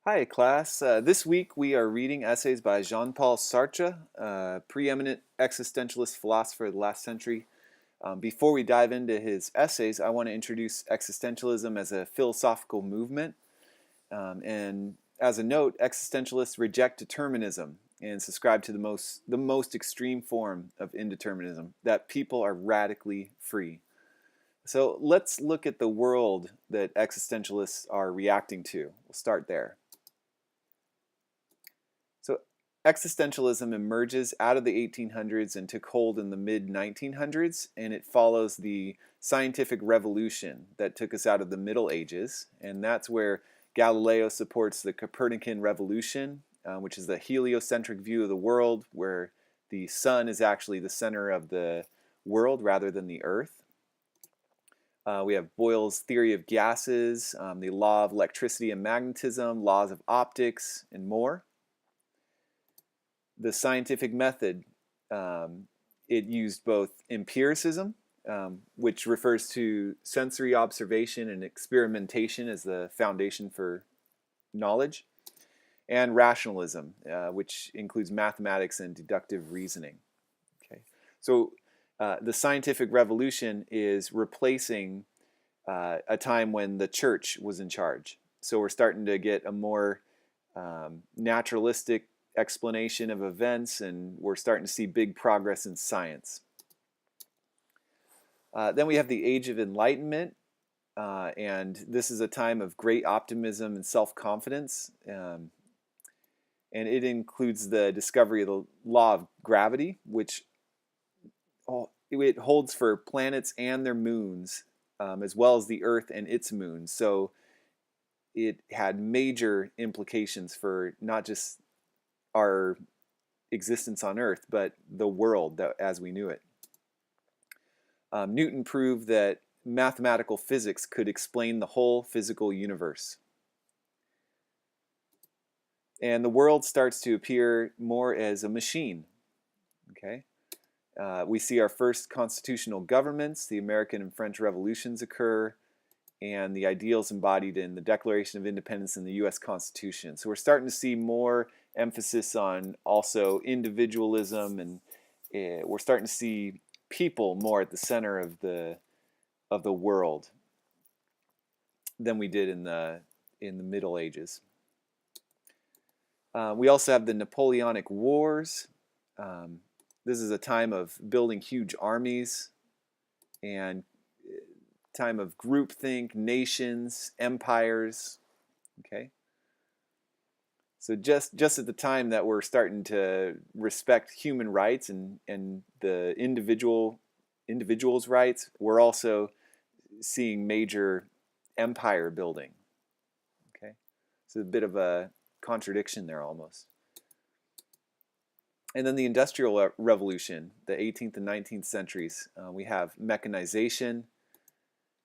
Hi, class. This week we are reading essays by Jean-Paul Sartre, a preeminent existentialist philosopher of the last century. Before we dive into his essays, I want to introduce existentialism as a philosophical movement. And as a note, existentialists reject determinism and subscribe to the most extreme form of indeterminism, that people are radically free. So let's look at the world that existentialists are reacting to. We'll start there. So existentialism emerges out of the 1800s and took hold in the mid 1900s, and it follows the scientific revolution that took us out of the Middle Ages, and that's where Galileo supports the Copernican revolution, which is the heliocentric view of the world, where the sun is actually the center of the world rather than the earth. We have Boyle's theory of gases, the law of electricity and magnetism, laws of optics, and more. The scientific method, it used both empiricism, which refers to sensory observation and experimentation as the foundation for knowledge, and rationalism, which includes mathematics and deductive reasoning. Okay, so the scientific revolution is replacing a time when the church was in charge. So we're starting to get a more naturalistic explanation of events, and we're starting to see big progress in science. Then we have the Age of Enlightenment, and this is a time of great optimism and self-confidence, and it includes the discovery of the law of gravity, which it holds for planets and their moons, as well as the Earth and its moons. So it had major implications for not just our existence on Earth, but the world as we knew it. Newton proved that mathematical physics could explain the whole physical universe. And the world starts to appear more as a machine. Okay, we see our first constitutional governments, the American and French revolutions occur, and the ideals embodied in the Declaration of Independence and the U.S. Constitution. So we're starting to see more emphasis on also individualism, and we're starting to see people more at the center of the world than we did in the Middle Ages. We also have the Napoleonic Wars. This is a time of building huge armies and time of groupthink, nations, empires. Okay, so just at the time that we're starting to respect human rights and the individual's rights, we're also seeing major empire building. Okay, so a bit of a contradiction there almost. And then the Industrial Revolution, the 18th and 19th centuries, we have mechanization.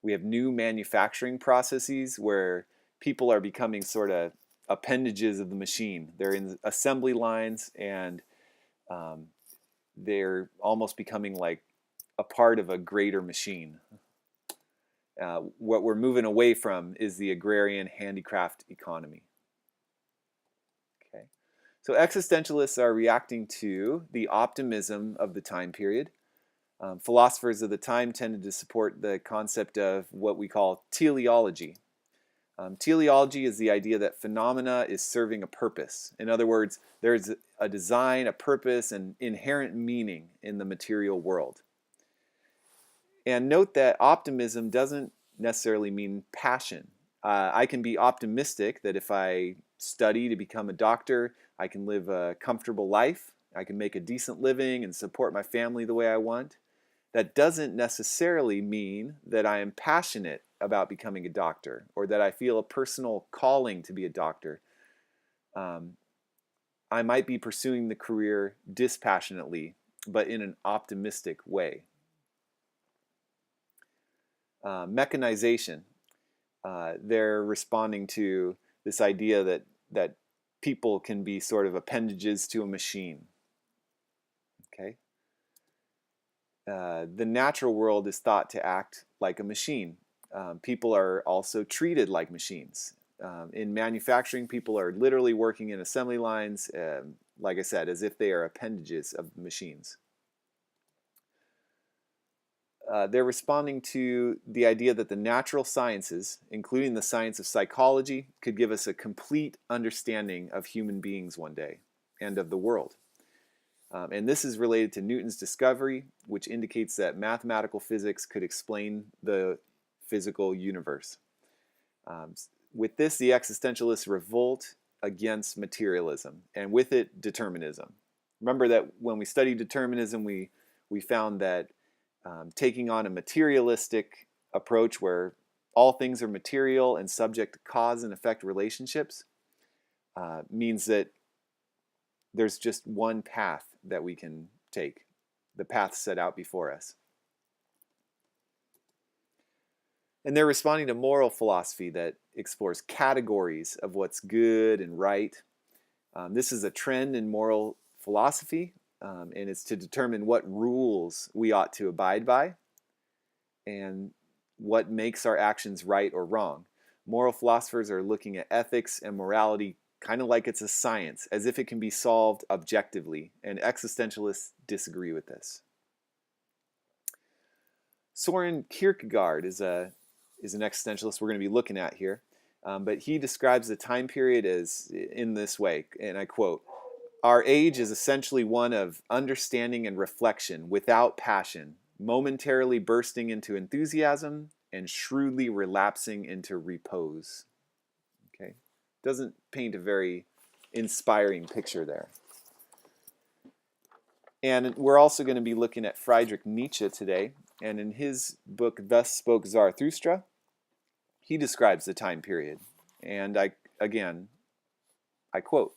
We have new manufacturing processes where people are becoming sort of appendages of the machine. They're in assembly lines, and they're almost becoming like a part of a greater machine. What we're moving away from is the agrarian handicraft economy. Okay, so existentialists are reacting to the optimism of the time period. Philosophers of the time tended to support the concept of what we call teleology. Teleology is the idea that phenomena is serving a purpose. In other words, there's a design, a purpose, and inherent meaning in the material world. And note that optimism doesn't necessarily mean passion. I can be optimistic that if I study to become a doctor, I can live a comfortable life, I can make a decent living and support my family the way I want. That doesn't necessarily mean that I am passionate about becoming a doctor or that I feel a personal calling to be a doctor. I might be pursuing the career dispassionately, but in an optimistic way. Mechanization. They're responding to this idea that people can be sort of appendages to a machine. Okay. The natural world is thought to act like a machine. People are also treated like machines. In manufacturing, people are literally working in assembly lines, like I said, as if they are appendages of machines. They're responding to the idea that the natural sciences, including the science of psychology, could give us a complete understanding of human beings one day and of the world. And this is related to Newton's discovery, which indicates that mathematical physics could explain the physical universe. With this, the existentialists revolt against materialism, and with it, determinism. Remember that when we studied determinism, we found that taking on a materialistic approach where all things are material and subject to cause and effect relationships means that there's just one path that we can take, the path set out before us. And they're responding to moral philosophy that explores categories of what's good and right. This is a trend in moral philosophy, and it's to determine what rules we ought to abide by and what makes our actions right or wrong. Moral philosophers are looking at ethics and morality kind of like it's a science, as if it can be solved objectively, and existentialists disagree with this. Soren Kierkegaard is an existentialist we're going to be looking at here, but he describes the time period as in this way, and I quote, "Our age is essentially one of understanding and reflection without passion, momentarily bursting into enthusiasm and shrewdly relapsing into repose." Okay, doesn't paint a very inspiring picture there. And we're also going to be looking at Friedrich Nietzsche today, and in his book, Thus Spoke Zarathustra, he describes the time period. And I quote,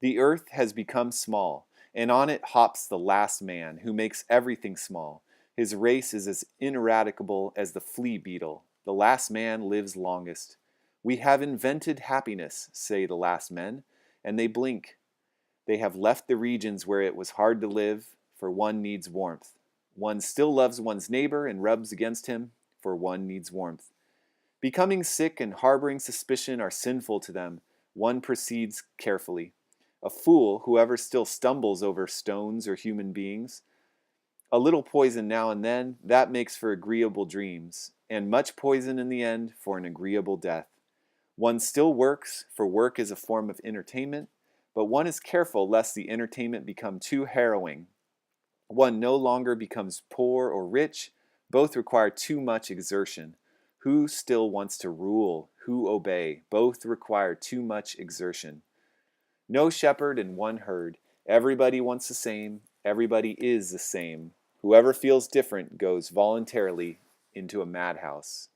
"The earth has become small, and on it hops the last man, who makes everything small. His race is as ineradicable as the flea beetle. The last man lives longest. We have invented happiness, say the last men, and they blink. They have left the regions where it was hard to live, for one needs warmth. One still loves one's neighbor and rubs against him, for one needs warmth. Becoming sick and harboring suspicion are sinful to them. One proceeds carefully. A fool, whoever still stumbles over stones or human beings. A little poison now and then, that makes for agreeable dreams, and much poison in the end for an agreeable death. One still works, for work is a form of entertainment, but one is careful lest the entertainment become too harrowing. One no longer becomes poor or rich, both require too much exertion. Who still wants to rule? Who obey? Both require too much exertion. No shepherd and one herd. Everybody wants the same. Everybody is the same. Whoever feels different goes voluntarily into a madhouse."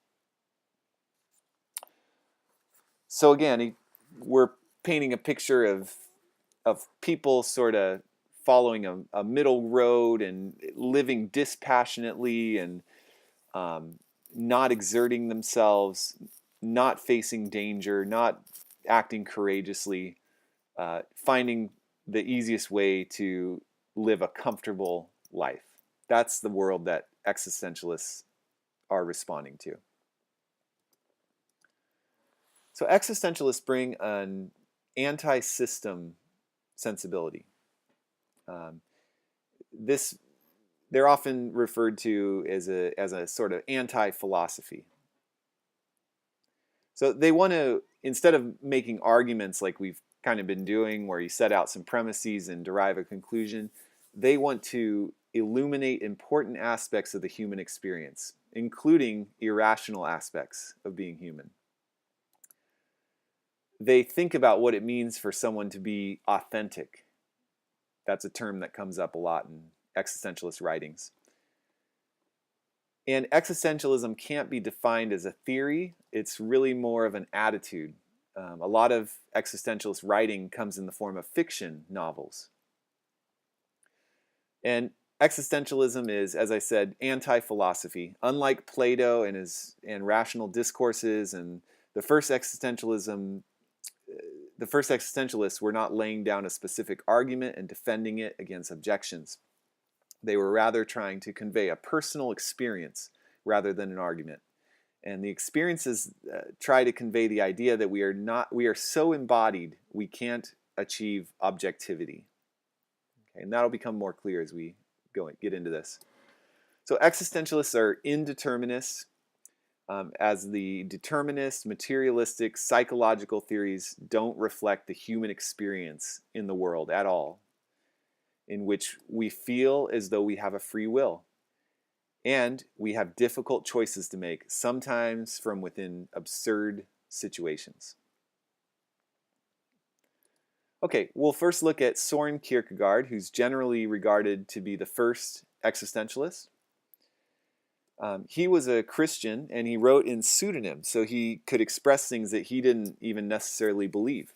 So again, we're painting a picture of people sort of following a middle road and living dispassionately and not exerting themselves, not facing danger, not acting courageously, finding the easiest way to live a comfortable life. That's the world that existentialists are responding to. So existentialists bring an anti-system sensibility. They're often referred to as a sort of anti-philosophy. So they want to, instead of making arguments like we've kind of been doing, where you set out some premises and derive a conclusion, they want to illuminate important aspects of the human experience, including irrational aspects of being human. They think about what it means for someone to be authentic. That's a term that comes up a lot in existentialist writings. And existentialism can't be defined as a theory. It's really more of an attitude. A lot of existentialist writing comes in the form of fiction novels. And existentialism is, as I said, anti-philosophy. Unlike Plato and rational discourses and the first existentialists were not laying down a specific argument and defending it against objections. They were rather trying to convey a personal experience rather than an argument. And the experiences try to convey the idea that we are so embodied we can't achieve objectivity. Okay, and that'll become more clear as we get into this. So existentialists are indeterminists, as the determinist, materialistic, psychological theories don't reflect the human experience in the world at all, in which we feel as though we have a free will. And we have difficult choices to make, sometimes from within absurd situations. Okay, we'll first look at Soren Kierkegaard, who's generally regarded to be the first existentialist. He was a Christian, and he wrote in pseudonym, so he could express things that he didn't even necessarily believe.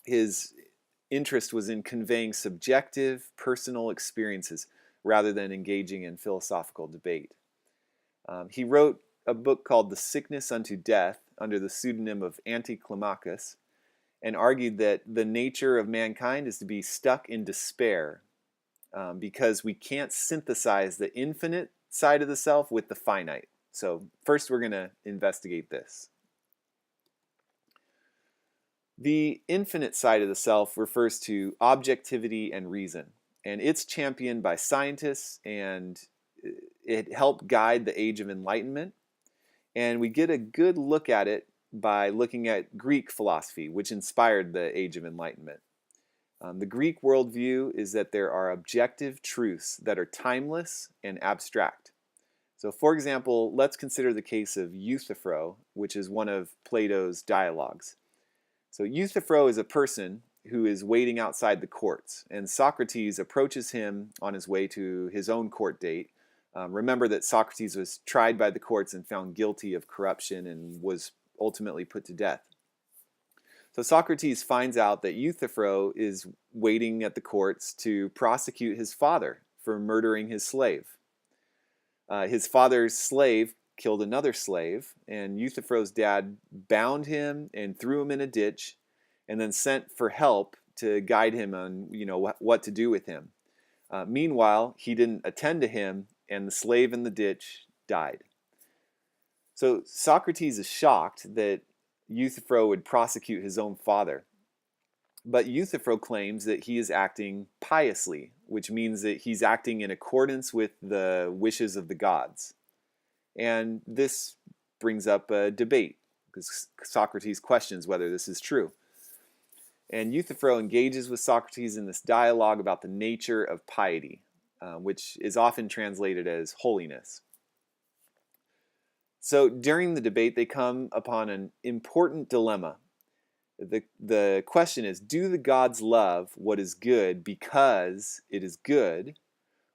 His interest was in conveying subjective, personal experiences rather than engaging in philosophical debate. He wrote a book called The Sickness Unto Death under the pseudonym of Anticlimacus, and argued that the nature of mankind is to be stuck in despair because we can't synthesize the infinite side of the self with the finite. So first we're going to investigate this. The infinite side of the self refers to objectivity and reason, and it's championed by scientists, and it helped guide the Age of Enlightenment. And we get a good look at it by looking at Greek philosophy, which inspired the Age of Enlightenment. The Greek worldview is that there are objective truths that are timeless and abstract. So, for example, let's consider the case of Euthyphro, which is one of Plato's dialogues. So Euthyphro is a person who is waiting outside the courts, and Socrates approaches him on his way to his own court date. Remember that Socrates was tried by the courts and found guilty of corruption and was ultimately put to death. So Socrates finds out that Euthyphro is waiting at the courts to prosecute his father for murdering his slave. His father's slave killed another slave, and Euthyphro's dad bound him and threw him in a ditch, and then sent for help to guide him on, what to do with him. Meanwhile, he didn't attend to him, and the slave in the ditch died. So Socrates is shocked that Euthyphro would prosecute his own father. But Euthyphro claims that he is acting piously, which means that he's acting in accordance with the wishes of the gods. And this brings up a debate, because Socrates questions whether this is true. And Euthyphro engages with Socrates in this dialogue about the nature of piety, which is often translated as holiness. So during the debate, they come upon an important dilemma. The question is, do the gods love what is good because it is good,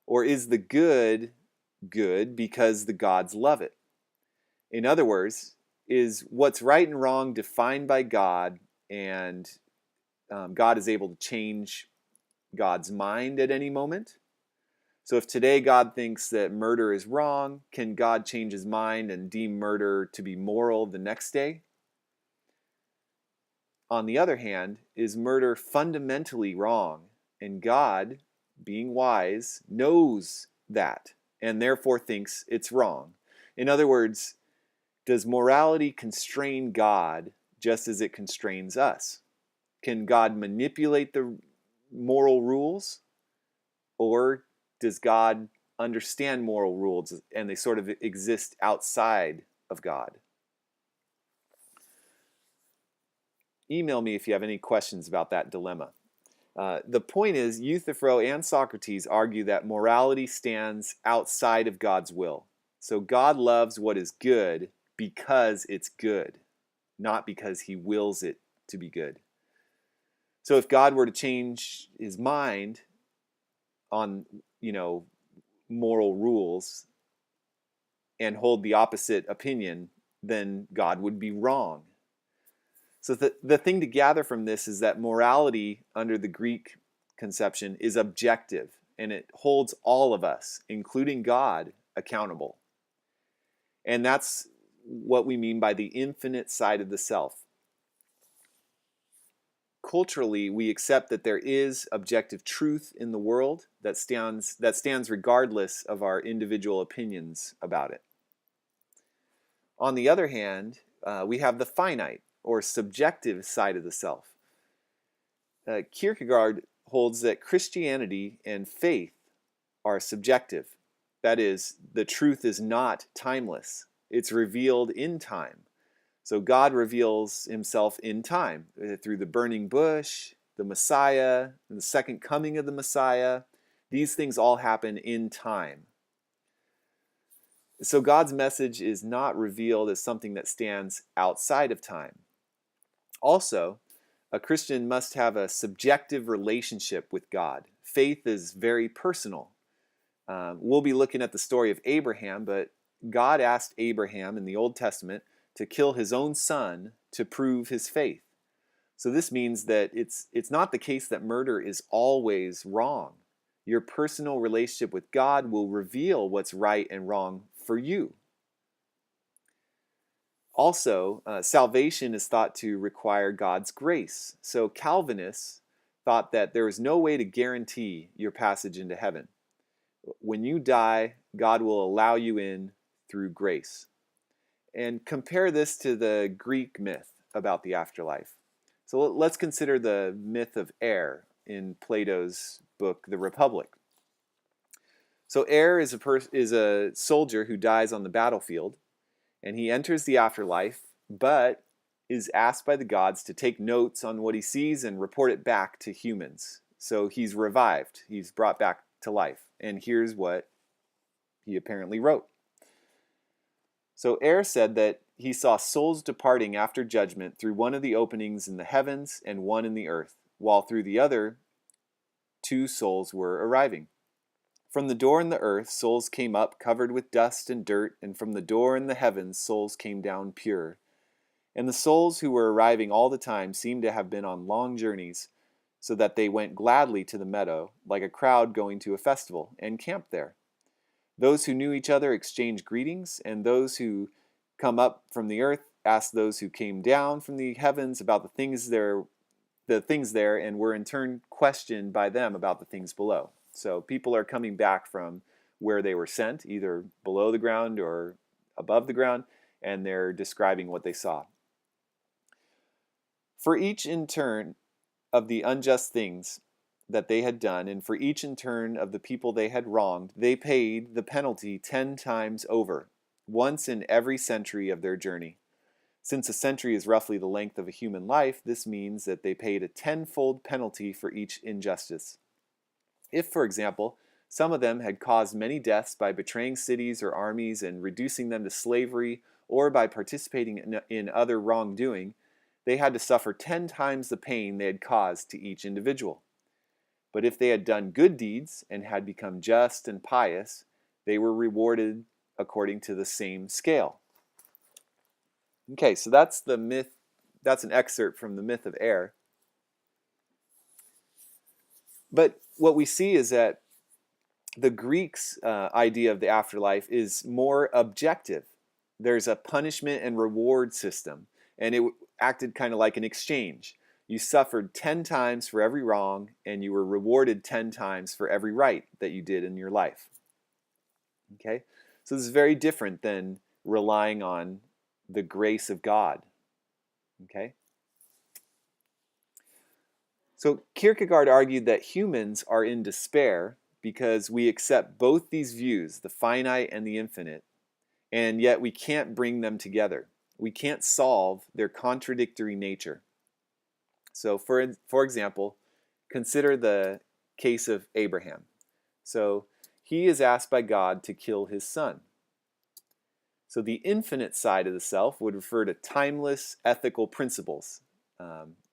or is the good good because the gods love it? In other words, is what's right and wrong defined by God, and God is able to change God's mind at any moment? So if today God thinks that murder is wrong, can God change his mind and deem murder to be moral the next day? On the other hand, is murder fundamentally wrong, and God, being wise, knows that and therefore thinks it's wrong? In other words, does morality constrain God just as it constrains us? Can God manipulate the moral rules, or does God understand moral rules and they sort of exist outside of God? Email me if you have any questions about that dilemma. The point is, Euthyphro and Socrates argue that morality stands outside of God's will. So God loves what is good because it's good, not because he wills it to be good. So if God were to change his mind on, moral rules and hold the opposite opinion, then God would be wrong. So the thing to gather from this is that morality under the Greek conception is objective, and it holds all of us, including God, accountable. And that's what we mean by the infinite side of the self. Culturally, we accept that there is objective truth in the world that stands regardless of our individual opinions about it. On the other hand, we have the finite or subjective side of the self. Kierkegaard holds that Christianity and faith are subjective. That is, the truth is not timeless. It's revealed in time. So God reveals himself in time through the burning bush, the Messiah, and the second coming of the Messiah. These things all happen in time. So God's message is not revealed as something that stands outside of time. Also, a Christian must have a subjective relationship with God. Faith is very personal. We'll be looking at the story of Abraham, but God asked Abraham in the Old Testament to kill his own son to prove his faith. So this means that it's not the case that murder is always wrong. Your personal relationship with God will reveal what's right and wrong for you. Also, salvation is thought to require God's grace. So Calvinists thought that there is no way to guarantee your passage into heaven. When you die, God will allow you in through grace. And compare this to the Greek myth about the afterlife. So let's consider the myth of air in Plato's book, The Republic. So air is a soldier who dies on the battlefield, and he enters the afterlife, but is asked by the gods to take notes on what he sees and report it back to humans. So he's revived. He's brought back to life. And here's what he apparently wrote. So Air said that he saw souls departing after judgment through one of the openings in the heavens and one in the earth, while through the other 2 souls were arriving. From the door in the earth, souls came up covered with dust and dirt, and from the door in the heavens, souls came down pure. And the souls who were arriving all the time seemed to have been on long journeys, so that they went gladly to the meadow, like a crowd going to a festival, and camped there. Those who knew each other exchanged greetings, and those who come up from the earth asked those who came down from the heavens about the things there, and were in turn questioned by them about the things below. So people are coming back from where they were sent, either below the ground or above the ground, and they're describing what they saw. For each in turn of the unjust things that they had done, and for each in turn of the people they had wronged, they paid the penalty 10 times over, once in every century of their journey. Since a century is roughly the length of a human life, this means that they paid a 10-fold penalty for each injustice. If, for example, some of them had caused many deaths by betraying cities or armies and reducing them to slavery, or by participating in other wrongdoing, they had to suffer 10 times the pain they had caused to each individual. But if they had done good deeds and had become just and pious, they were rewarded according to the same scale. Okay, so that's the myth. That's an excerpt from the myth of air. But what we see is that the Greeks' idea of the afterlife is more objective. There's a punishment and reward system, and it acted kind of like an exchange. You suffered 10 times for every wrong, and you were rewarded 10 times for every right that you did in your life. Okay? So this is very different than relying on the grace of God. Okay? So Kierkegaard argued that humans are in despair because we accept both these views, the finite and the infinite, and yet we can't bring them together. We can't solve their contradictory nature. So for example, consider the case of Abraham. So he is asked by God to kill his son. So the infinite side of the self would refer to timeless ethical principles,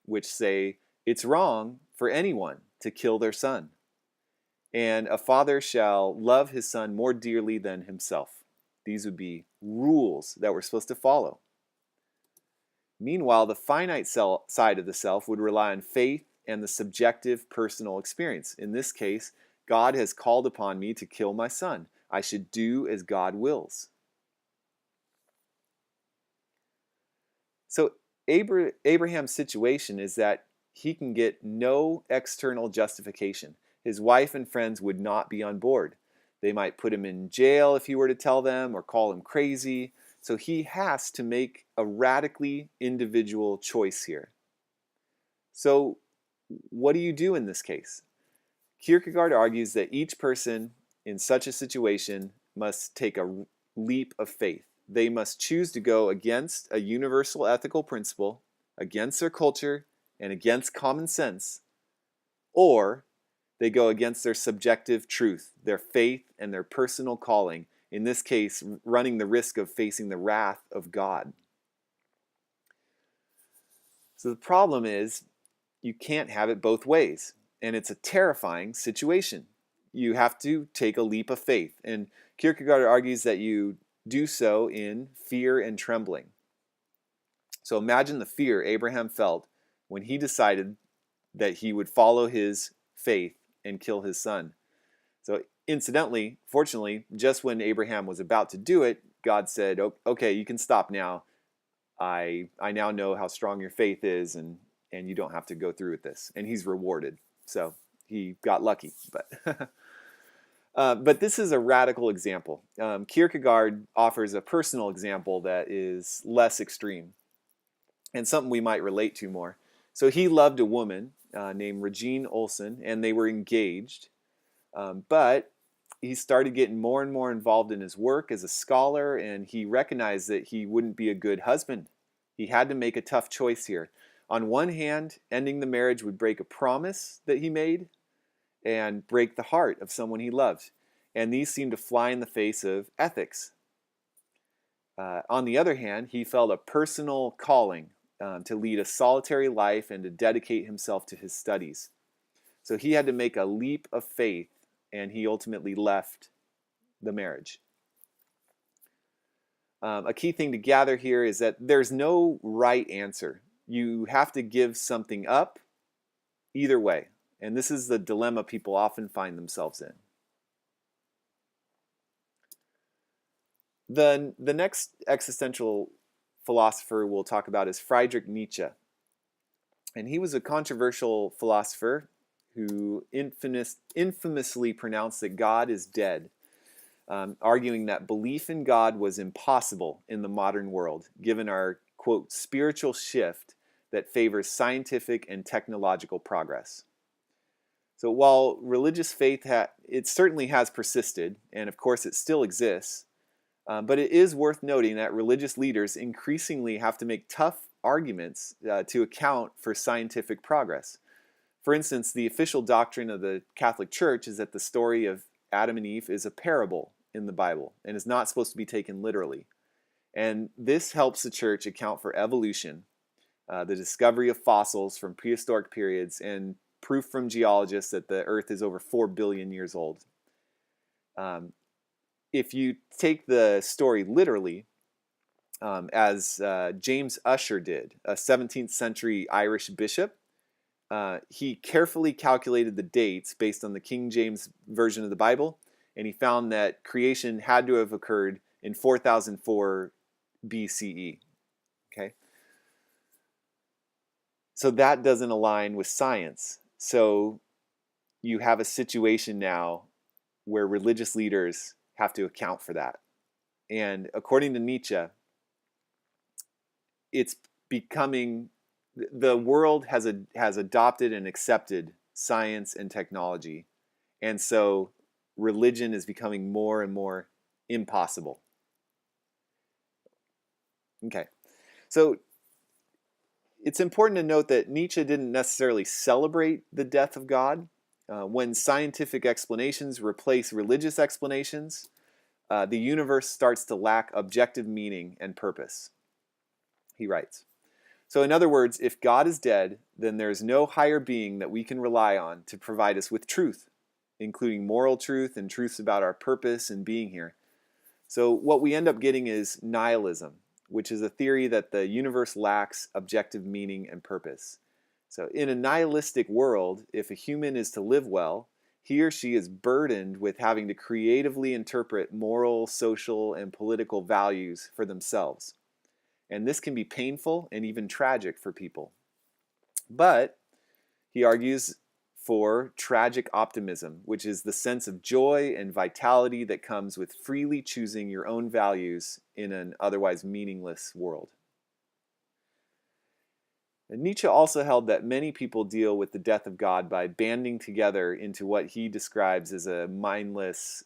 which say it's wrong for anyone to kill their son. And a father shall love his son more dearly than himself. These would be rules that we're supposed to follow. Meanwhile, the finite side of the self would rely on faith and the subjective personal experience. In this case, God has called upon me to kill my son. I should do as God wills. So Abraham's situation is that he can get no external justification. His wife and friends would not be on board. They might put him in jail if he were to tell them, or call him crazy. So he has to make a radically individual choice here. So what do you do in this case? Kierkegaard argues that each person in such a situation must take a leap of faith. They must choose to go against a universal ethical principle, against their culture, and against common sense, or they go against their subjective truth, their faith, and their personal calling, in this case, running the risk of facing the wrath of God. So the problem is, you can't have it both ways, and it's a terrifying situation. You have to take a leap of faith, and Kierkegaard argues that you do so in fear and trembling. So imagine the fear Abraham felt when he decided that he would follow his faith and kill his son. So incidentally, fortunately, just when Abraham was about to do it, God said, okay, you can stop now. I now know how strong your faith is, and you don't have to go through with this. And he's rewarded. So he got lucky. But this is a radical example. Kierkegaard offers a personal example that is less extreme and something we might relate to more. So he loved a woman named Regine Olsen, and they were engaged. But he started getting more and more involved in his work as a scholar, and he recognized that he wouldn't be a good husband. He had to make a tough choice here. On one hand, ending the marriage would break a promise that he made and break the heart of someone he loved. And these seemed to fly in the face of ethics. On the other hand, he felt a personal calling to lead a solitary life and to dedicate himself to his studies. So he had to make a leap of faith, and he ultimately left the marriage. A key thing to gather here is that there's no right answer. You have to give something up either way. And this is the dilemma people often find themselves in. The next existential philosopher we'll talk about is Friedrich Nietzsche. And he was a controversial philosopher who infamously pronounced that God is dead, arguing that belief in God was impossible in the modern world, given our, quote, spiritual shift that favors scientific and technological progress. So while religious faith, it certainly has persisted, and of course it still exists, but it is worth noting that religious leaders increasingly have to make tough arguments to account for scientific progress. For instance, the official doctrine of the Catholic Church is that the story of Adam and Eve is a parable in the Bible and is not supposed to be taken literally. And this helps the church account for evolution, the discovery of fossils from prehistoric periods, and proof from geologists that the Earth is over 4 billion years old. If you take the story literally, as James Ussher did, a 17th century Irish bishop, he carefully calculated the dates based on the King James Version of the Bible, and he found that creation had to have occurred in 4004 BCE. Okay? So that doesn't align with science. So you have a situation now where religious leaders have to account for that. And according to Nietzsche, it's becoming, the world has adopted and accepted science and technology. And so religion is becoming more and more impossible. Okay, so it's important to note that Nietzsche didn't necessarily celebrate the death of God. When scientific explanations replace religious explanations, the universe starts to lack objective meaning and purpose, he writes. So in other words, if God is dead, then there's no higher being that we can rely on to provide us with truth, including moral truth and truths about our purpose and being here. So what we end up getting is nihilism, which is a theory that the universe lacks objective meaning and purpose. So in a nihilistic world, if a human is to live well, he or she is burdened with having to creatively interpret moral, social, and political values for themselves. And this can be painful and even tragic for people. But, he argues, for tragic optimism, which is the sense of joy and vitality that comes with freely choosing your own values in an otherwise meaningless world. And Nietzsche also held that many people deal with the death of God by banding together into what he describes as a mindless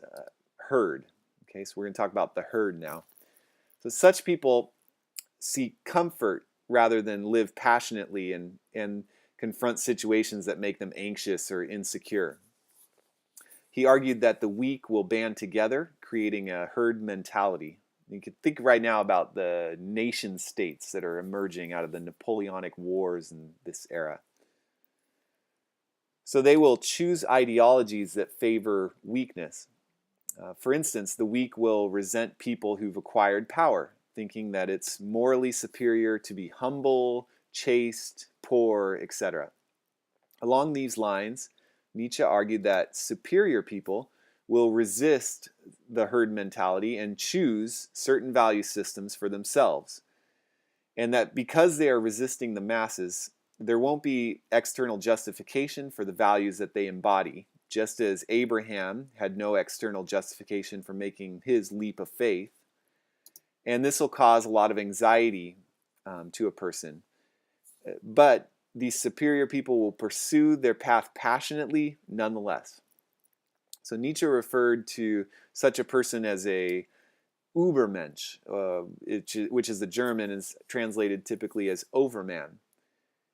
herd. Okay, so we're going to talk about the herd now. So such people seek comfort rather than live passionately and confront situations that make them anxious or insecure. He argued that the weak will band together, creating a herd mentality. You can think right now about the nation states that are emerging out of the Napoleonic Wars in this era. So they will choose ideologies that favor weakness. For instance, the weak will resent people who've acquired power, thinking that it's morally superior to be humble, chaste, poor, etc. Along these lines, Nietzsche argued that superior people will resist the herd mentality and choose certain value systems for themselves. And that because they are resisting the masses, there won't be external justification for the values that they embody, just as Abraham had no external justification for making his leap of faith. And this will cause a lot of anxiety to a person. But these superior people will pursue their path passionately nonetheless. So Nietzsche referred to such a person as a Übermensch, which is the German, is translated typically as overman.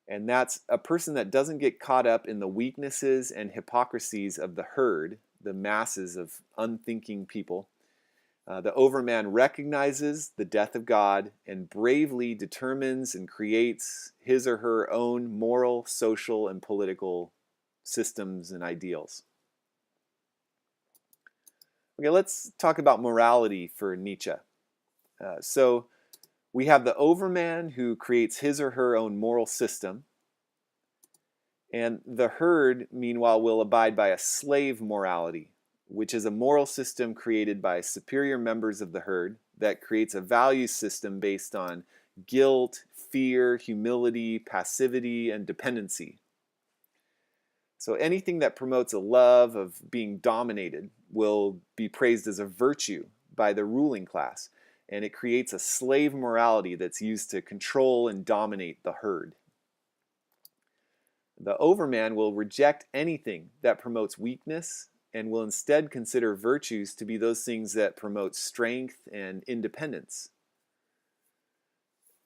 And that's a person that doesn't get caught up in the weaknesses and hypocrisies of the herd, the masses of unthinking people. The overman recognizes the death of God and bravely determines and creates his or her own moral, social, and political systems and ideals. Okay, let's talk about morality for Nietzsche. So we have the overman who creates his or her own moral system, and the herd, meanwhile, will abide by a slave morality, which is a moral system created by superior members of the herd that creates a value system based on guilt, fear, humility, passivity, and dependency. So anything that promotes a love of being dominated will be praised as a virtue by the ruling class, and it creates a slave morality that's used to control and dominate the herd. The overman will reject anything that promotes weakness and will instead consider virtues to be those things that promote strength and independence.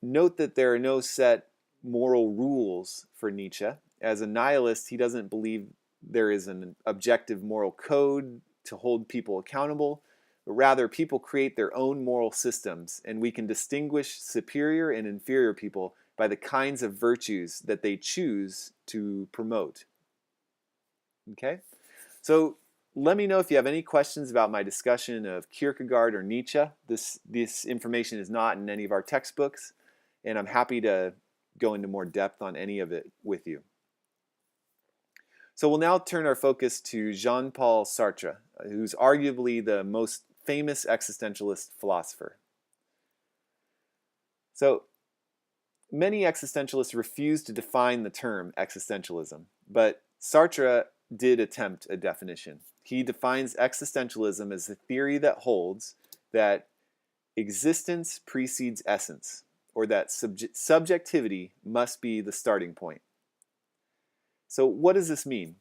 Note that there are no set moral rules for Nietzsche. As a nihilist, he doesn't believe there is an objective moral code to hold people accountable, but rather people create their own moral systems, and we can distinguish superior and inferior people by the kinds of virtues that they choose to promote. Okay? So let me know if you have any questions about my discussion of Kierkegaard or Nietzsche. This information is not in any of our textbooks, and I'm happy to go into more depth on any of it with you. So we'll now turn our focus to Jean-Paul Sartre, who's arguably the most famous existentialist philosopher. So many existentialists refuse to define the term existentialism, but Sartre did attempt a definition. He defines existentialism as the theory that holds that existence precedes essence, or that subjectivity must be the starting point. So what does this mean?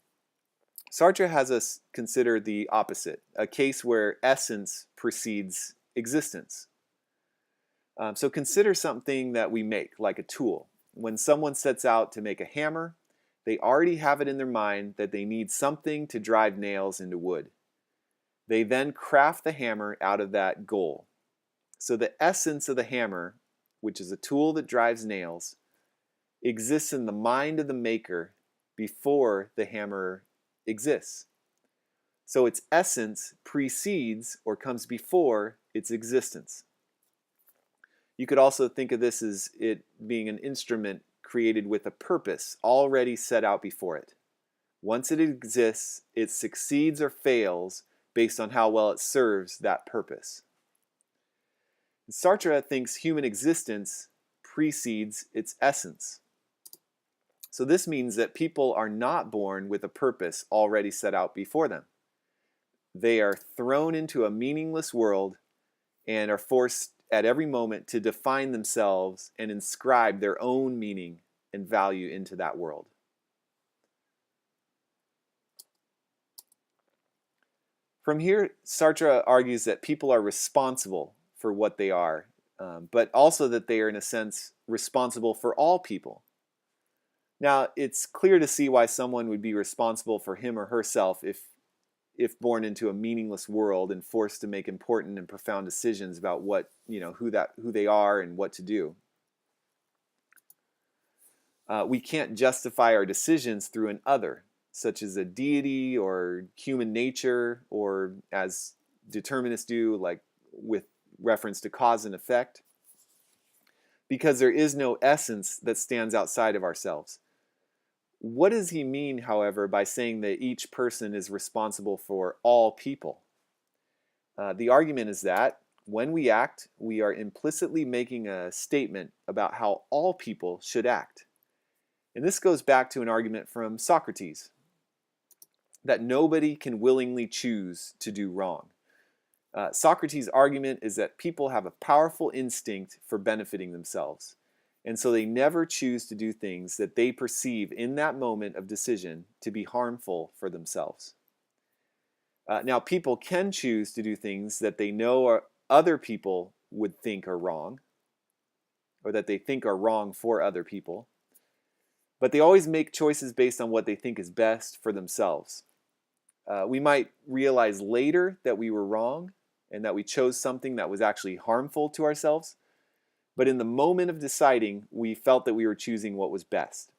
Sartre has us consider the opposite, a case where essence precedes existence. So consider something that we make, like a tool. When someone sets out to make a hammer, they already have it in their mind that they need something to drive nails into wood. They then craft the hammer out of that goal. So the essence of the hammer, which is a tool that drives nails, exists in the mind of the maker before the hammer exists. So its essence precedes or comes before its existence. You could also think of this as it being an instrument created with a purpose already set out before it. Once it exists, it succeeds or fails based on how well it serves that purpose. Sartre thinks human existence precedes its essence. So this means that people are not born with a purpose already set out before them. They are thrown into a meaningless world and are forced at every moment to define themselves and inscribe their own meaning and value into that world. From here, Sartre argues that people are responsible for what they are, but also that they are, in a sense, responsible for all people. Now, it's clear to see why someone would be responsible for him or herself if born into a meaningless world and forced to make important and profound decisions about what, who they are and what to do. We can't justify our decisions through an other, such as a deity or human nature, or as determinists do, like with reference to cause and effect, because there is no essence that stands outside of ourselves. What does he mean, however, by saying that each person is responsible for all people? The argument is that when we act, we are implicitly making a statement about how all people should act. And this goes back to an argument from Socrates, that nobody can willingly choose to do wrong. Socrates' argument is that people have a powerful instinct for benefiting themselves, and so they never choose to do things that they perceive in that moment of decision to be harmful for themselves. Now, people can choose to do things that they know other people would think are wrong, or that they think are wrong for other people, but they always make choices based on what they think is best for themselves. We might realize later that we were wrong and that we chose something that was actually harmful to ourselves, but in the moment of deciding, we felt that we were choosing what was best.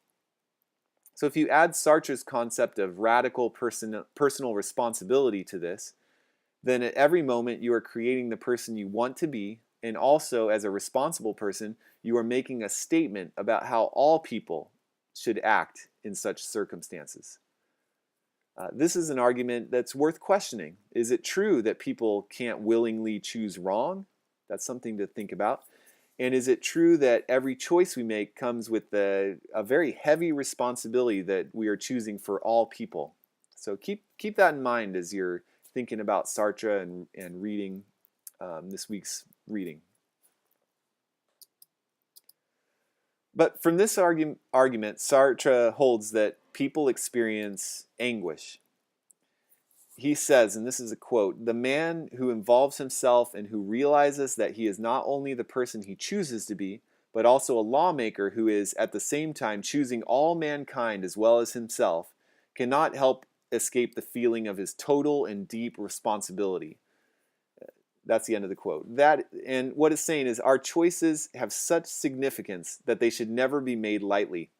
So if you add Sartre's concept of radical personal responsibility to this, then at every moment you are creating the person you want to be, and also as a responsible person, you are making a statement about how all people should act in such circumstances. This is an argument that's worth questioning. Is it true that people can't willingly choose wrong? That's something to think about. And is it true that every choice we make comes with a very heavy responsibility that we are choosing for all people? So keep that in mind as you're thinking about Sartre and reading this week's reading. But from this argument, Sartre holds that people experience anguish. He says, and this is a quote, "The man who involves himself and who realizes that he is not only the person he chooses to be, but also a lawmaker who is at the same time choosing all mankind as well as himself, cannot help escape the feeling of his total and deep responsibility." That's the end of the quote. And what it's saying is our choices have such significance that they should never be made lightly.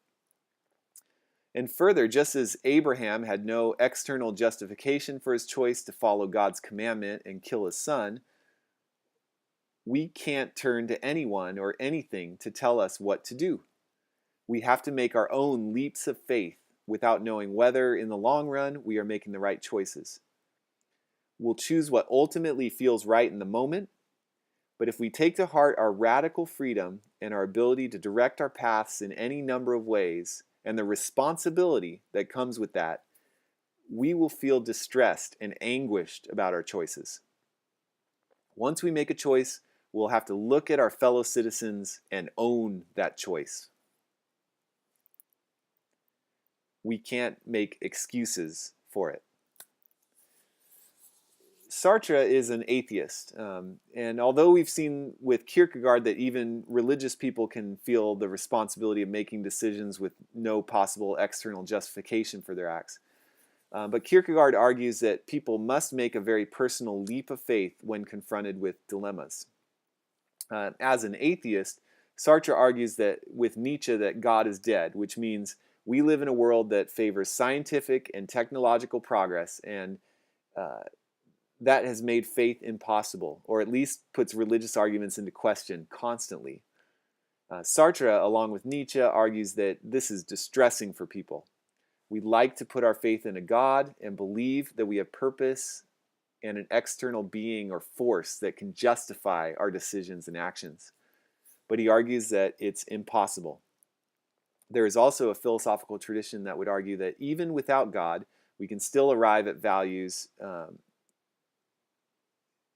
And further, just as Abraham had no external justification for his choice to follow God's commandment and kill his son, we can't turn to anyone or anything to tell us what to do. We have to make our own leaps of faith without knowing whether, in the long run, we are making the right choices. We'll choose what ultimately feels right in the moment, but if we take to heart our radical freedom and our ability to direct our paths in any number of ways, and the responsibility that comes with that, we will feel distressed and anguished about our choices. Once we make a choice, we'll have to look at our fellow citizens and own that choice. We can't make excuses for it. Sartre is an atheist, and although we've seen with Kierkegaard that even religious people can feel the responsibility of making decisions with no possible external justification for their acts, but Kierkegaard argues that people must make a very personal leap of faith when confronted with dilemmas. As an atheist, Sartre argues that with Nietzsche that God is dead, which means we live in a world that favors scientific and technological progress, and that has made faith impossible, or at least puts religious arguments into question constantly. Sartre, along with Nietzsche, argues that this is distressing for people. We like to put our faith in a God and believe that we have purpose and an external being or force that can justify our decisions and actions. But he argues that it's impossible. There is also a philosophical tradition that would argue that even without God, we can still arrive at values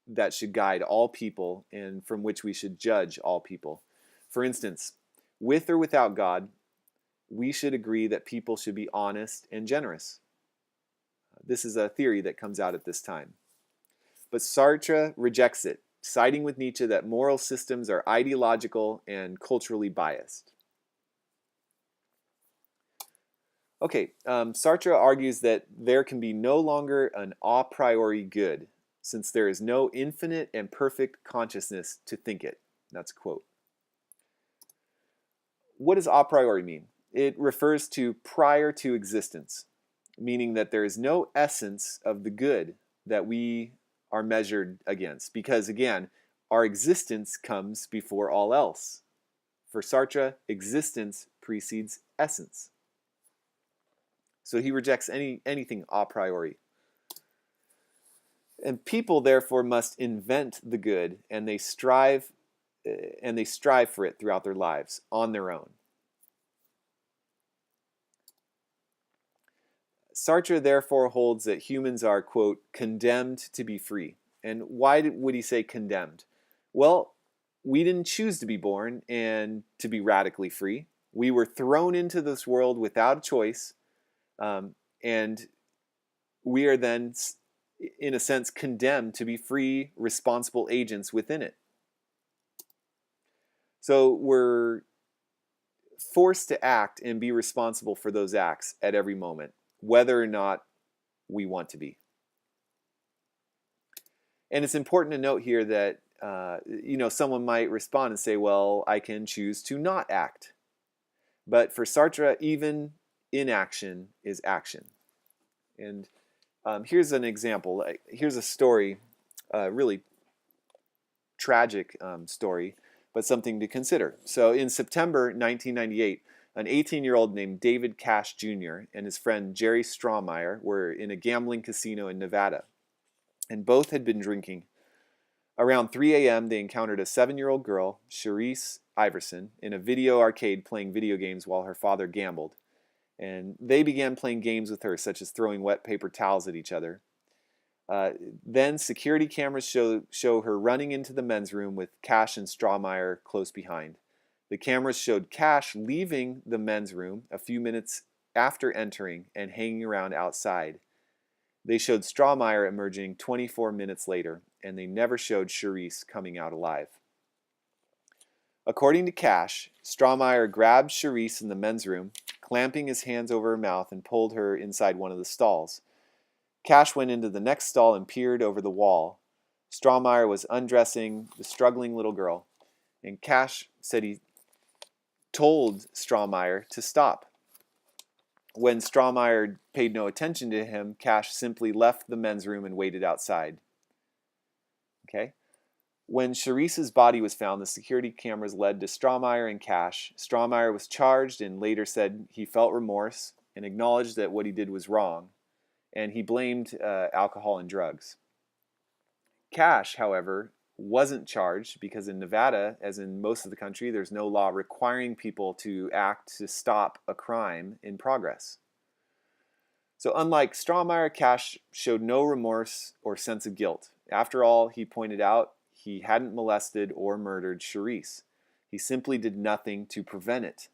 that should guide all people and from which we should judge all people. For instance, with or without God, we should agree that people should be honest and generous. This is a theory that comes out at this time. But Sartre rejects it, siding with Nietzsche that moral systems are ideological and culturally biased. Okay, Sartre argues that there can be no longer an a priori good, since there is no infinite and perfect consciousness to think it. That's a quote. What does a priori mean? It refers to prior to existence, meaning that there is no essence of the good that we are measured against, because again, our existence comes before all else. For Sartre, existence precedes essence. So he rejects anything a priori. And people therefore must invent the good, and they strive for it throughout their lives on their own. Sartre therefore holds that humans are, quote, condemned to be free. And why would he say condemned? Well, we didn't choose to be born and to be radically free. We were thrown into this world without a choice, and we are then, in a sense, condemned to be free, responsible agents within it. So we're forced to act and be responsible for those acts at every moment, whether or not we want to be. And it's important to note here that someone might respond and say, well, I can choose to not act. But for Sartre, even inaction is action. And here's an example. Here's a story, a really tragic story, but something to consider. So in September 1998, an 18-year-old named David Cash Jr. and his friend Jerry Strawmeyer were in a gambling casino in Nevada, and both had been drinking. Around 3 a.m., they encountered a 7-year-old girl, Charisse Iverson, in a video arcade playing video games while her father gambled. And they began playing games with her, such as throwing wet paper towels at each other. Then security cameras show her running into the men's room with Cash and Strawmeyer close behind. The cameras showed Cash leaving the men's room a few minutes after entering and hanging around outside. They showed Strawmeyer emerging 24 minutes later, and they never showed Charisse coming out alive. According to Cash, Strawmeyer grabbed Charisse in the men's room, clamping his hands over her mouth, and pulled her inside one of the stalls. Cash went into the next stall and peered over the wall. Strawmeyer was undressing the struggling little girl, and Cash said he told Strawmeyer to stop. When Strawmeyer paid no attention to him, Cash simply left the men's room and waited outside. Okay? When Charisse's body was found, the security cameras led to Strawmeyer and Cash. Strawmeyer was charged and later said he felt remorse and acknowledged that what he did was wrong, and he blamed alcohol and drugs. Cash, however, wasn't charged because in Nevada, as in most of the country, there's no law requiring people to act to stop a crime in progress. So unlike Strawmeyer, Cash showed no remorse or sense of guilt. After all, he pointed out, he hadn't molested or murdered Charisse. He simply did nothing to prevent it.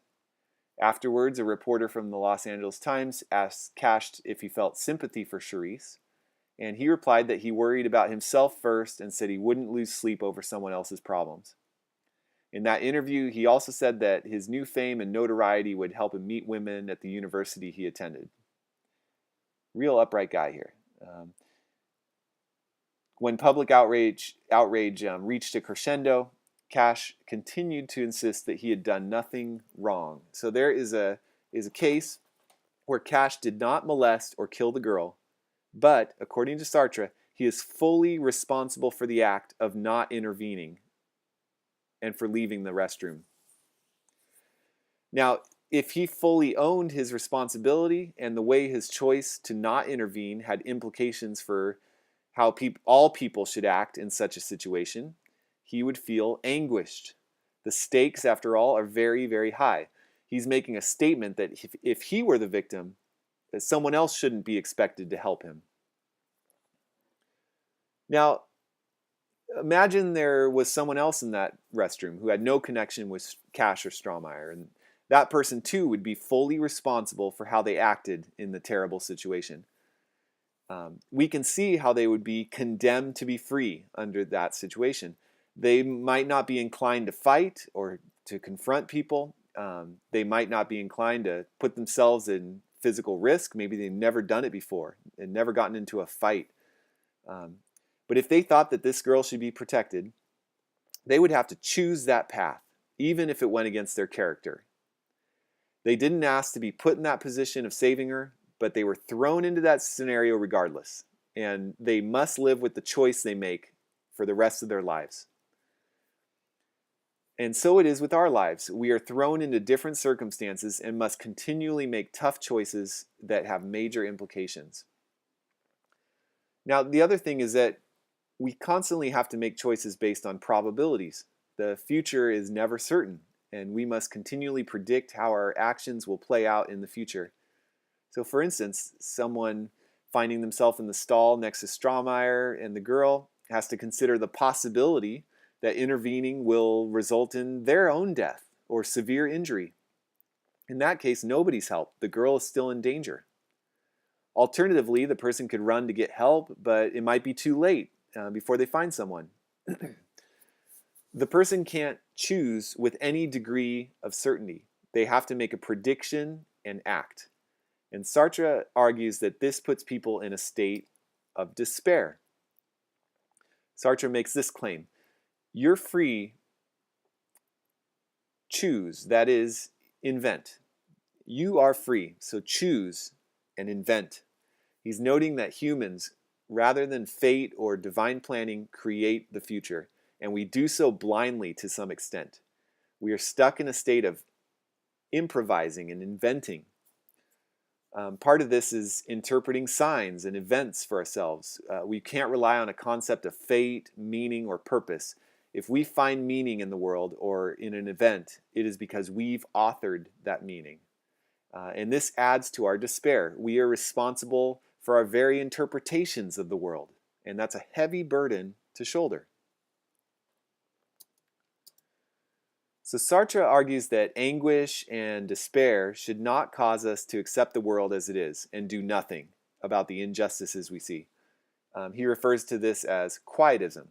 Afterwards, a reporter from the Los Angeles Times asked Cash if he felt sympathy for Charisse, and he replied that he worried about himself first and said he wouldn't lose sleep over someone else's problems. In that interview, he also said that his new fame and notoriety would help him meet women at the university he attended. Real upright guy here. When public outrage reached a crescendo, Cash continued to insist that he had done nothing wrong. So there is a case where Cash did not molest or kill the girl, but according to Sartre, he is fully responsible for the act of not intervening and for leaving the restroom. Now, if he fully owned his responsibility and the way his choice to not intervene had implications for how all people should act in such a situation, he would feel anguished. The stakes, after all, are very, very high. He's making a statement that if he were the victim, that someone else shouldn't be expected to help him. Now, imagine there was someone else in that restroom who had no connection with Cash or Strawmeyer, and that person too would be fully responsible for how they acted in the terrible situation. We can see how they would be condemned to be free under that situation. They might not be inclined to fight or to confront people. They might not be inclined to put themselves in physical risk. Maybe they've never done it before and never gotten into a fight. But if they thought that this girl should be protected, they would have to choose that path, even if it went against their character. They didn't ask to be put in that position of saving her, but they were thrown into that scenario regardless, and they must live with the choice they make for the rest of their lives. And so it is with our lives. We are thrown into different circumstances and must continually make tough choices that have major implications. Now, the other thing is that we constantly have to make choices based on probabilities. The future is never certain, and we must continually predict how our actions will play out in the future. So for instance, someone finding themselves in the stall next to Strawmeyer and the girl has to consider the possibility that intervening will result in their own death or severe injury. In that case, nobody's helped. The girl is still in danger. Alternatively, the person could run to get help, but it might be too late before they find someone. The person can't choose with any degree of certainty. They have to make a prediction and act. And Sartre argues that this puts people in a state of despair. Sartre makes this claim: you're free, choose, that is, invent. You are free, so choose and invent. He's noting that humans, rather than fate or divine planning, create the future, and we do so blindly to some extent. We are stuck in a state of improvising and inventing. Part of this is interpreting signs and events for ourselves. We can't rely on a concept of fate, meaning, or purpose. If we find meaning in the world or in an event, it is because we've authored that meaning. And this adds to our despair. We are responsible for our very interpretations of the world, and that's a heavy burden to shoulder. So Sartre argues that anguish and despair should not cause us to accept the world as it is and do nothing about the injustices we see. He refers to this as quietism.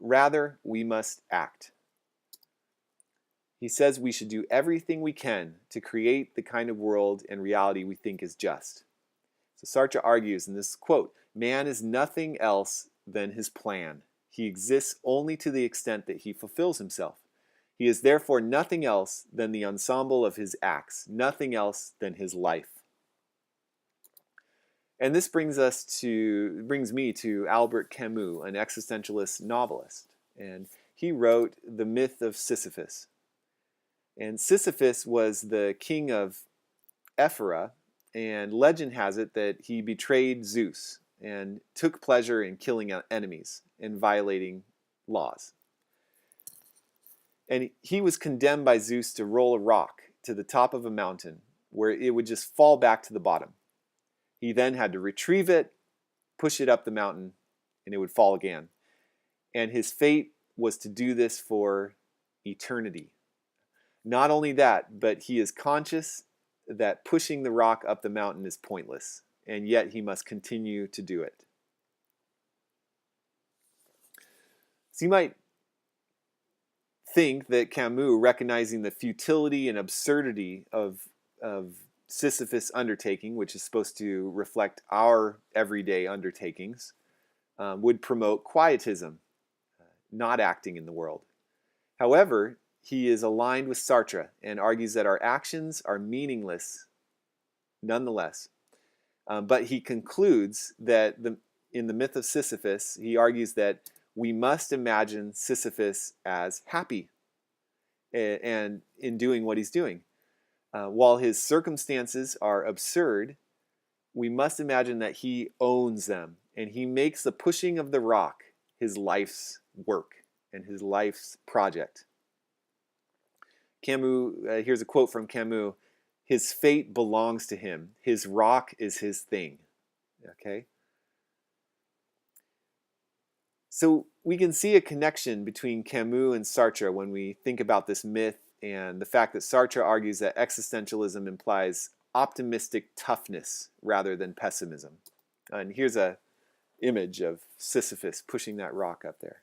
Rather, we must act. He says we should do everything we can to create the kind of world and reality we think is just. So Sartre argues in this quote, "Man is nothing else than his plan. He exists only to the extent that he fulfills himself. He is therefore nothing else than the ensemble of his acts, nothing else than his life." And this brings me to Albert Camus, an existentialist novelist. And he wrote The Myth of Sisyphus. And Sisyphus was the king of Ephyra, and legend has it that he betrayed Zeus and took pleasure in killing enemies and violating laws. And he was condemned by Zeus to roll a rock to the top of a mountain where it would just fall back to the bottom. He then had to retrieve it, push it up the mountain, and it would fall again. And his fate was to do this for eternity. Not only that, but he is conscious that pushing the rock up the mountain is pointless, and yet he must continue to do it. So you might think that Camus, recognizing the futility and absurdity of Sisyphus' undertaking, which is supposed to reflect our everyday undertakings, would promote quietism, not acting in the world. However, he is aligned with Sartre and argues that our actions are meaningless nonetheless. But he concludes that in the myth of Sisyphus, he argues that we must imagine Sisyphus as happy and in doing what he's doing. While his circumstances are absurd, we must imagine that he owns them and he makes the pushing of the rock his life's work and his life's project. Camus, here's a quote from Camus: "His fate belongs to him. His rock is his thing." Okay? So we can see a connection between Camus and Sartre when we think about this myth and the fact that Sartre argues that existentialism implies optimistic toughness rather than pessimism. And here's a image of Sisyphus pushing that rock up there.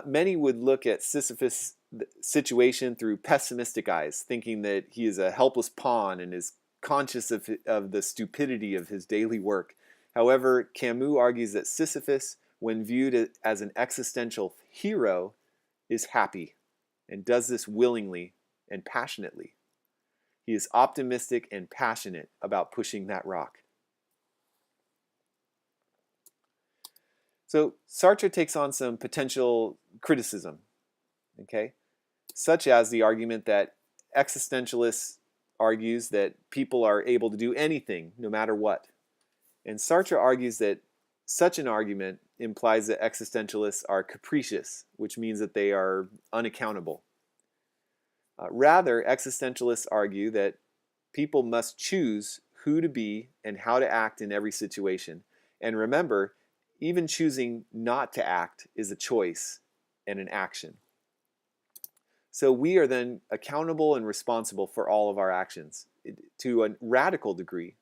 Many would look at Sisyphus' situation through pessimistic eyes, thinking that he is a helpless pawn and is conscious of the stupidity of his daily work. However, Camus argues that Sisyphus, when viewed as an existential hero, is happy and does this willingly and passionately. He is optimistic and passionate about pushing that rock. So Sartre takes on some potential criticism, okay, such as the argument that existentialists argues that people are able to do anything no matter what. And Sartre argues that such an argument implies that existentialists are capricious, which means that they are unaccountable. Rather, existentialists argue that people must choose who to be and how to act in every situation. And remember, even choosing not to act is a choice and an action. So we are then accountable and responsible for all of our actions to a radical degree.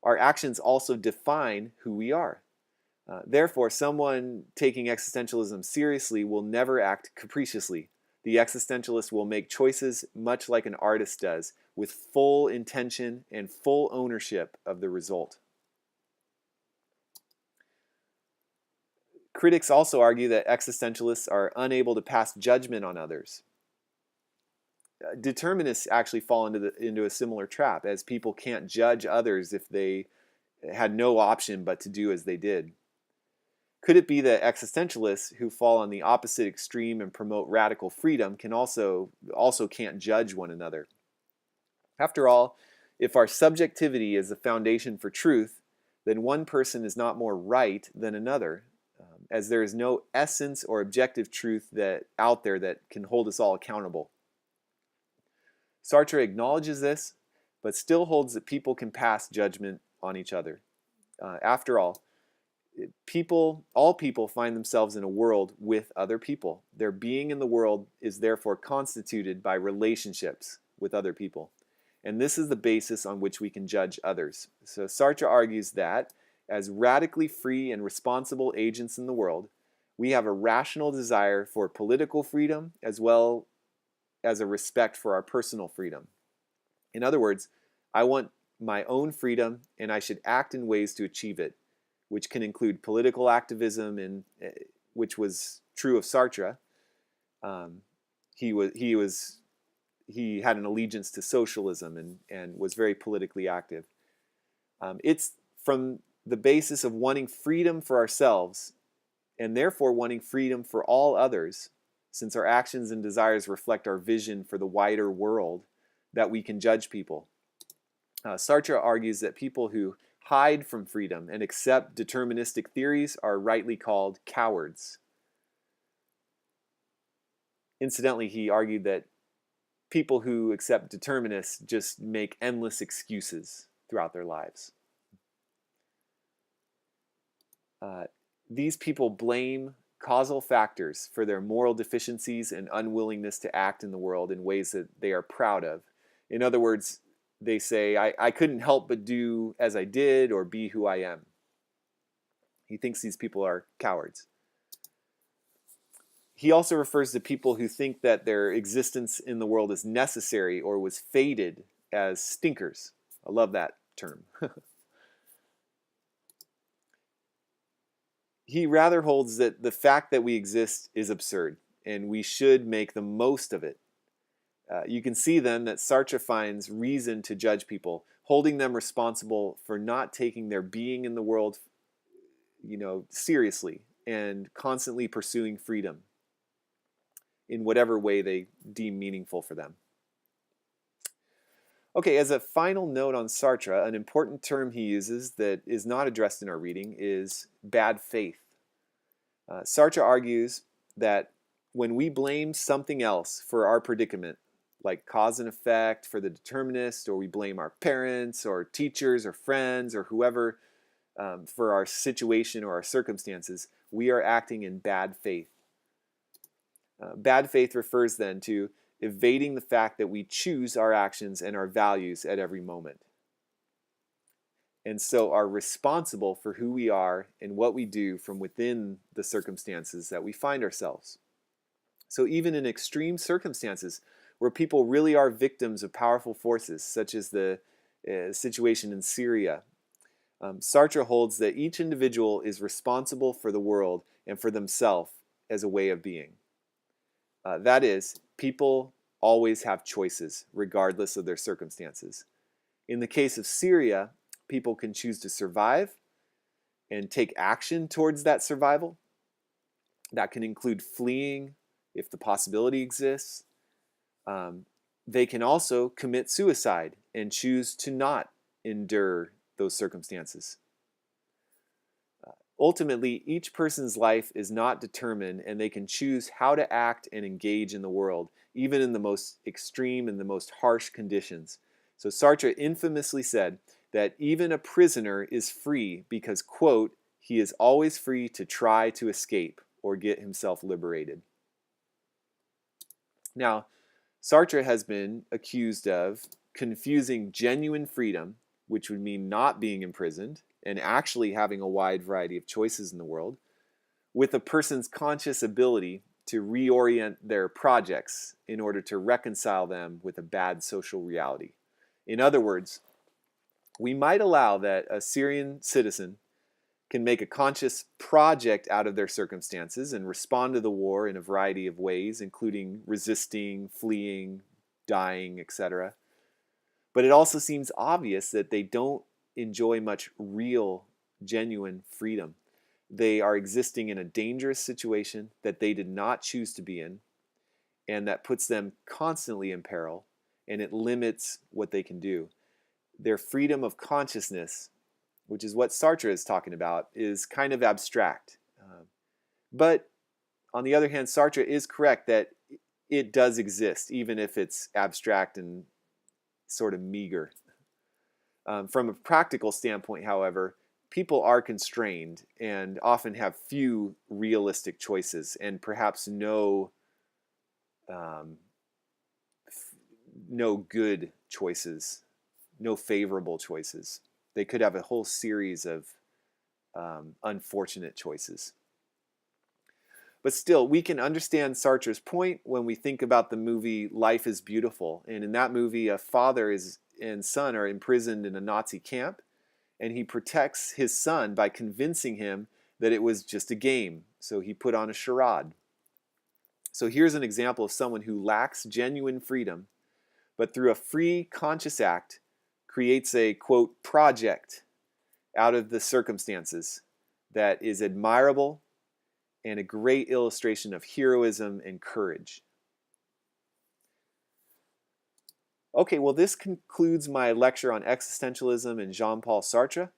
Our actions also define who we are. Therefore, someone taking existentialism seriously will never act capriciously. The existentialist will make choices much like an artist does, with full intention and full ownership of the result. Critics also argue that existentialists are unable to pass judgment on others. Determinists actually fall into a similar trap, as people can't judge others if they had no option but to do as they did. Could it be that existentialists who fall on the opposite extreme and promote radical freedom can also can't judge one another? After all, if our subjectivity is the foundation for truth, then one person is not more right than another, as there is no essence or objective truth out there that can hold us all accountable. Sartre acknowledges this, but still holds that people can pass judgment on each other. After all people find themselves in a world with other people. Their being in the world is therefore constituted by relationships with other people. And this is the basis on which we can judge others. So Sartre argues that, as radically free and responsible agents in the world, we have a rational desire for political freedom as well as a respect for our personal freedom. In other words, I want my own freedom and I should act in ways to achieve it, which can include political activism, and which was true of Sartre. He had an allegiance to socialism and was very politically active. It's from the basis of wanting freedom for ourselves and therefore wanting freedom for all others, since our actions and desires reflect our vision for the wider world, that we can judge people. Sartre argues that people who hide from freedom and accept deterministic theories are rightly called cowards. Incidentally, he argued that people who accept determinists just make endless excuses throughout their lives. These people blame causal factors for their moral deficiencies and unwillingness to act in the world in ways that they are proud of. In other words, they say, I couldn't help but do as I did or be who I am. He thinks these people are cowards. He also refers to people who think that their existence in the world is necessary or was fated as stinkers. I love that term. He rather holds that the fact that we exist is absurd and we should make the most of it. You can see then that Sartre finds reason to judge people, holding them responsible for not taking their being in the world, seriously and constantly pursuing freedom in whatever way they deem meaningful for them. Okay, as a final note on Sartre, an important term he uses that is not addressed in our reading is bad faith. Sartre argues that when we blame something else for our predicament, like cause and effect for the determinist, or we blame our parents or teachers or friends or whoever for our situation or our circumstances, we are acting in bad faith. Bad faith refers then to evading the fact that we choose our actions and our values at every moment, and so are responsible for who we are and what we do from within the circumstances that we find ourselves. So even in extreme circumstances where people really are victims of powerful forces, such as the situation in Syria, Sartre holds that each individual is responsible for the world and for themselves as a way of being. That is, people always have choices, regardless of their circumstances. In the case of Syria, people can choose to survive and take action towards that survival. That can include fleeing if the possibility exists. They can also commit suicide and choose to not endure those circumstances. Ultimately, each person's life is not determined, and they can choose how to act and engage in the world, even in the most extreme and the most harsh conditions. So Sartre infamously said that even a prisoner is free because, quote, he is always free to try to escape or get himself liberated. Now, Sartre has been accused of confusing genuine freedom, which would mean not being imprisoned and actually having a wide variety of choices in the world, with a person's conscious ability to reorient their projects in order to reconcile them with a bad social reality. In other words, we might allow that a Syrian citizen can make a conscious project out of their circumstances and respond to the war in a variety of ways, including resisting, fleeing, dying, etc. But it also seems obvious that they don't enjoy much real, genuine freedom. They are existing in a dangerous situation that they did not choose to be in, and that puts them constantly in peril, and it limits what they can do. Their freedom of consciousness, which is what Sartre is talking about, is kind of abstract. But on the other hand, Sartre is correct that it does exist, even if it's abstract and sort of meager. From a practical standpoint, however, people are constrained and often have few realistic choices and perhaps no good choices, no favorable choices. They could have a whole series of unfortunate choices. But still, we can understand Sartre's point when we think about the movie Life is Beautiful. And in that movie, a father and son are imprisoned in a Nazi camp, and he protects his son by convincing him that it was just a game. So he put on a charade. So here's an example of someone who lacks genuine freedom, but through a free, conscious act, creates a, quote, project out of the circumstances that is admirable and a great illustration of heroism and courage. Okay, well, this concludes my lecture on existentialism and Jean-Paul Sartre.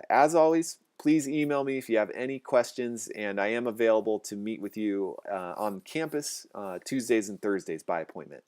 As always, please email me if you have any questions, and I am available to meet with you on campus Tuesdays and Thursdays by appointment.